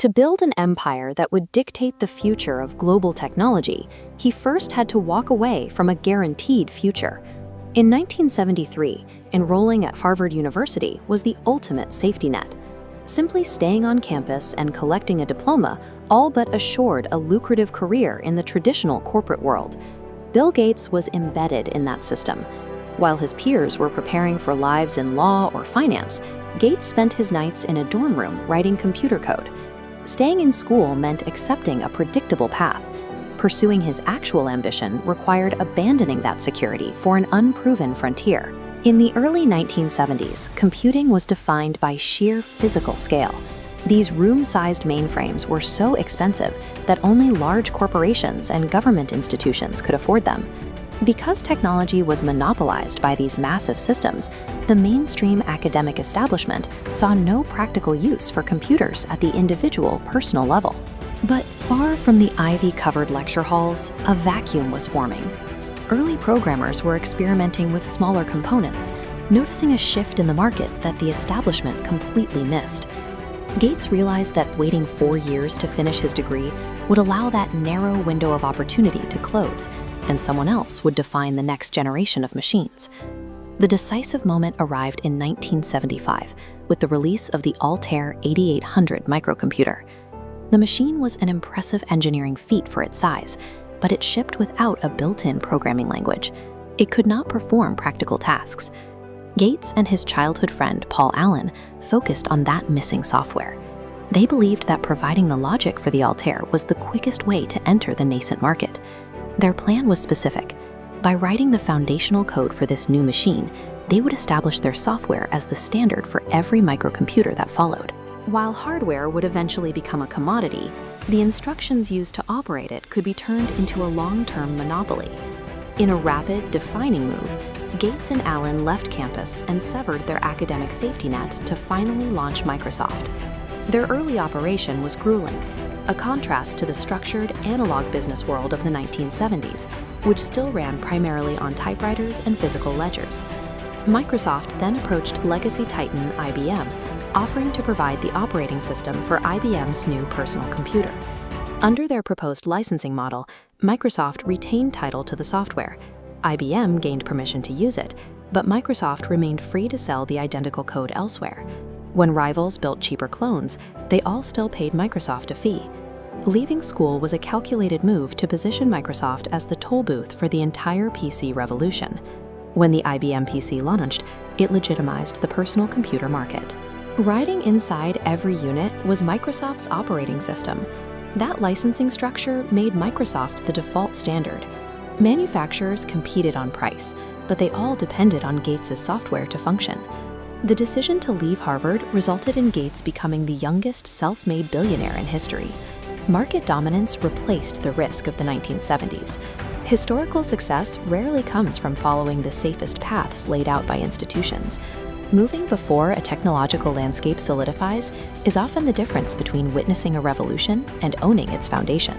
To build an empire that would dictate the future of global technology, he first had to walk away from a guaranteed future. In 1973, enrolling at Harvard University was the ultimate safety net. Simply staying on campus and collecting a diploma all but assured a lucrative career in the traditional corporate world. Bill Gates was embedded in that system. While his peers were preparing for lives in law or finance, Gates spent his nights in a dorm room writing computer code. Staying in school meant accepting a predictable path. Pursuing his actual ambition required abandoning that security for an unproven frontier. In the early 1970s, computing was defined by sheer physical scale. These room-sized mainframes were so expensive that only large corporations and government institutions could afford them. Because technology was monopolized by these massive systems, the mainstream academic establishment saw no practical use for computers at the individual personal level. But far from the ivy-covered lecture halls, a vacuum was forming. Early programmers were experimenting with smaller components, noticing a shift in the market that the establishment completely missed. Gates realized that waiting 4 years to finish his degree would allow that narrow window of opportunity to close, and someone else would define the next generation of machines. The decisive moment arrived in 1975 with the release of the Altair 8800 microcomputer. The machine was an impressive engineering feat for its size, but it shipped without a built-in programming language. It could not perform practical tasks. Gates and his childhood friend Paul Allen focused on that missing software. They believed that providing the logic for the Altair was the quickest way to enter the nascent market. Their plan was specific. By writing the foundational code for this new machine, they would establish their software as the standard for every microcomputer that followed. While hardware would eventually become a commodity, the instructions used to operate it could be turned into a long-term monopoly. In a rapid, defining move, Gates and Allen left campus and severed their academic safety net to finally launch Microsoft. Their early operation was grueling, a contrast to the structured, analog business world of the 1970s, which still ran primarily on typewriters and physical ledgers. Microsoft then approached legacy titan IBM, offering to provide the operating system for IBM's new personal computer. Under their proposed licensing model, Microsoft retained title to the software. IBM gained permission to use it, but Microsoft remained free to sell the identical code elsewhere. When rivals built cheaper clones, they all still paid Microsoft a fee. Leaving school was a calculated move to position Microsoft as the toll booth for the entire PC revolution. When the IBM PC launched, it legitimized the personal computer market. Riding inside every unit was Microsoft's operating system. That licensing structure made Microsoft the default standard. Manufacturers competed on price, but they all depended on Gates' software to function. The decision to leave Harvard resulted in Gates becoming the youngest self-made billionaire in history. Market dominance replaced the risk of the 1970s. Historical success rarely comes from following the safest paths laid out by institutions. Moving before a technological landscape solidifies is often the difference between witnessing a revolution and owning its foundation.